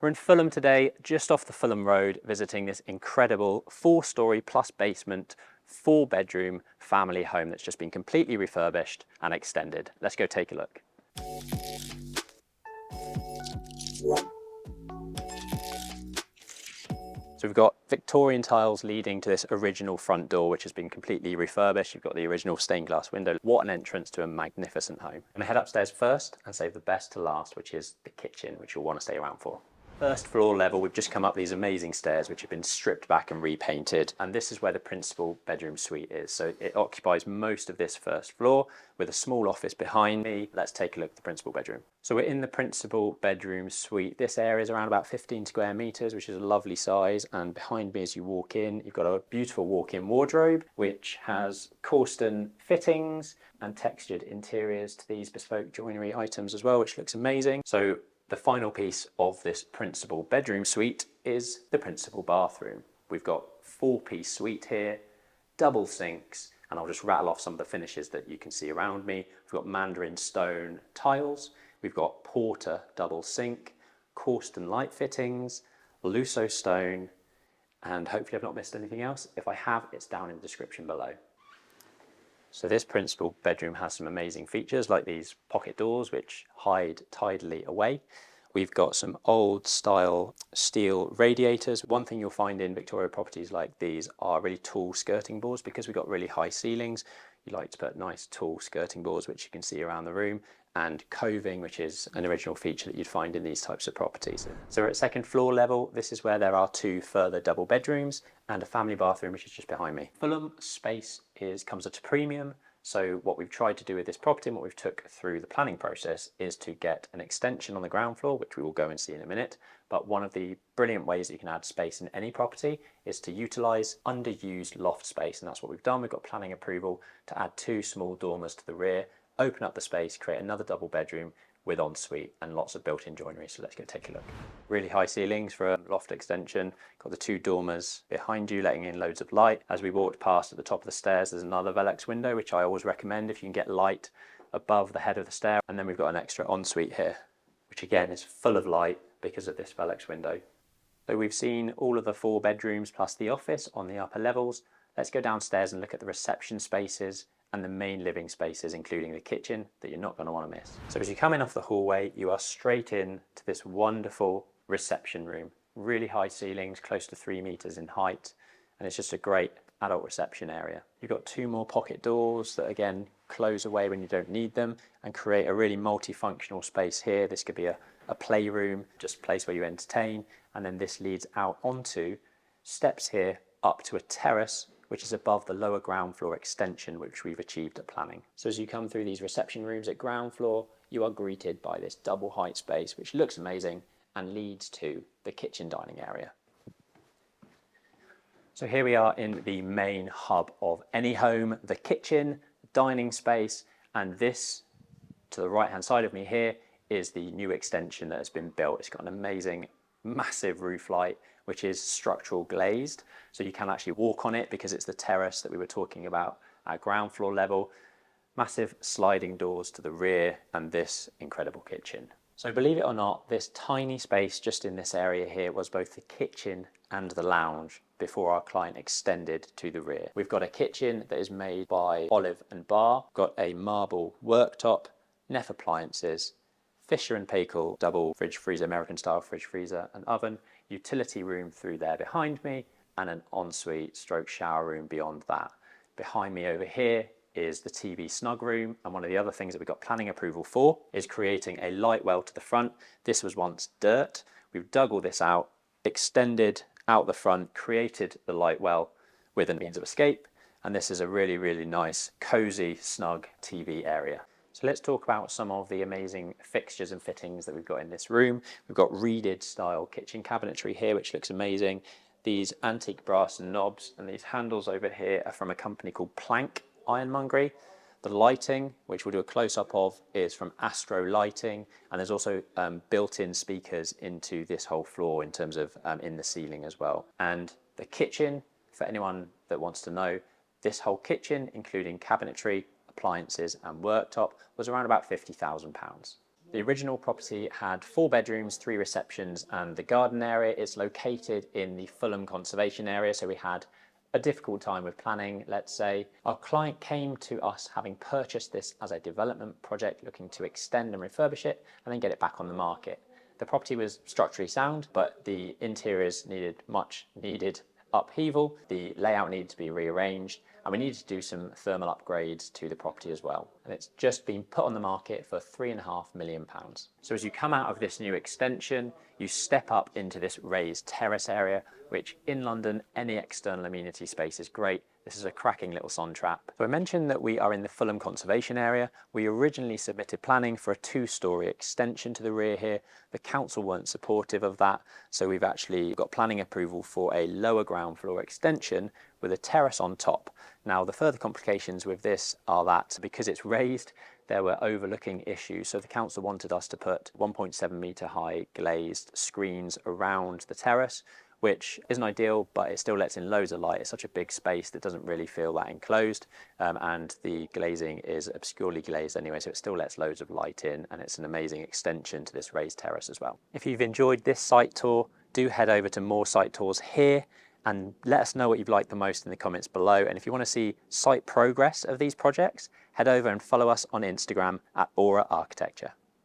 We're in Fulham today, just off the Fulham Road, visiting this incredible 4-storey plus basement, 4-bedroom family home that's just been completely refurbished and extended. Let's go take a look. So we've got Victorian tiles leading to this original front door, which has been completely refurbished. You've got the original stained glass window. What an entrance to a magnificent home. I'm gonna head upstairs first and save the best to last, which is the kitchen, which you'll want to stay around for. First floor level, we've just come up these amazing stairs which have been stripped back and repainted, and this is where the principal bedroom suite is. So it occupies most of this first floor with a small office behind me. Let's take a look at the principal bedroom. So we're in the principal bedroom suite. This area is around about 15 square meters, which is a lovely size, and behind me as you walk in, you've got a beautiful walk-in wardrobe which has Corsten fittings and textured interiors to these bespoke joinery items as well, which looks amazing. So the final piece of this principal bedroom suite is the principal bathroom. We've got 4-piece suite here, double sinks, and I'll just rattle off some of the finishes that you can see around me. We've got mandarin stone tiles, we've got porter double sink, Corsten light fittings, Lusso stone, and hopefully I've not missed anything else. If I have, it's down in the description below. So this principal bedroom has some amazing features like these pocket doors which hide tidily away. We've got some old style steel radiators. One thing you'll find in Victoria properties like these are really tall skirting boards. Because we've got really high ceilings, you like to put nice tall skirting boards which you can see around the room, and coving, which is an original feature that you'd find in these types of properties. So we're at second floor level. This is where there are 2 further double bedrooms and a family bathroom which is just behind me. Fulham space comes at a premium. So what we've tried to do with this property and what we've took through the planning process is to get an extension on the ground floor, which we will go and see in a minute. But one of the brilliant ways that you can add space in any property is to utilise underused loft space, and that's what we've done. We've got planning approval to add 2 small dormers to the rear, open up the space, create another double bedroom with ensuite and lots of built-in joinery. So let's go take a look. Really high ceilings for a loft extension. Got the 2 dormers behind you, letting in loads of light. As we walked past at the top of the stairs, there's another Velux window, which I always recommend if you can get light above the head of the stair. And then we've got an extra ensuite here, which again is full of light because of this Velux window. So we've seen all of the 4 bedrooms plus the office on the upper levels. Let's go downstairs and look at the reception spaces and the main living spaces, including the kitchen, that you're not going to want to miss. So as you come in off the hallway, you are straight in to this wonderful reception room. Really high ceilings, close to 3 meters in height, and it's just a great adult reception area. You've got 2 more pocket doors that again close away when you don't need them and create a really multifunctional space here. This could be a playroom, just a place where you entertain, and then this leads out onto steps here up to a terrace which is above the lower ground floor extension which we've achieved at planning. So as you come through these reception rooms at ground floor, you are greeted by this double height space which looks amazing and leads to the kitchen dining area. So here we are in the main hub of any home, the kitchen, dining space, and this to the right hand side of me here is the new extension that has been built. It's got an amazing massive roof light which is structural glazed, so you can actually walk on it because it's the terrace that we were talking about at ground floor level. Massive sliding doors to the rear and this incredible kitchen. So believe it or not, this tiny space just in this area here was both the kitchen and the lounge before our client extended to the rear. We've got a kitchen that is made by Olive and Bar, got a marble worktop, Neff appliances, Fisher & Paykel double fridge freezer, American style fridge freezer and oven, utility room through there behind me, and an ensuite stroke shower room beyond that. Behind me over here is the TV Snug room, and one of the other things that we got planning approval for is creating a light well to the front. This was once dirt. We've dug all this out, extended out the front, created the light well with a means of escape, and this is a really, really nice, cozy, snug TV area. So let's talk about some of the amazing fixtures and fittings that we've got in this room. We've got reeded style kitchen cabinetry here, which looks amazing. These antique brass knobs and these handles over here are from a company called Plank Ironmongery. The lighting, which we'll do a close-up of, is from Astro Lighting, and there's also built-in speakers into this whole floor in terms of in the ceiling as well. And the kitchen, for anyone that wants to know, this whole kitchen, including cabinetry, appliances and worktop, was around about £50,000. The original property had 4 bedrooms, 3 receptions and the garden area. It's located in the Fulham conservation area, so we had a difficult time with planning, let's say. Our client came to us having purchased this as a development project, looking to extend and refurbish it and then get it back on the market. The property was structurally sound, but the interiors needed much needed upheaval, the layout needed to be rearranged, and we needed to do some thermal upgrades to the property as well. And it's just been put on the market for £3.5 million. So as you come out of this new extension, you step up into this raised terrace area, which in London, any external amenity space is great. This is a cracking little sun trap. So I mentioned that we are in the Fulham conservation area. We originally submitted planning for a 2-storey extension to the rear here. The council weren't supportive of that, so we've actually got planning approval for a lower ground floor extension with a terrace on top. Now, the further complications with this are that because it's raised, there were overlooking issues. So the council wanted us to put 1.7 metre high glazed screens around the terrace, which isn't ideal, but it still lets in loads of light. It's such a big space that doesn't really feel that enclosed, and the glazing is obscurely glazed anyway, so it still lets loads of light in, and it's an amazing extension to this raised terrace as well. If you've enjoyed this site tour, do head over to more site tours here and let us know what you've liked the most in the comments below. And if you want to see site progress of these projects, head over and follow us on Instagram at Aura Architecture.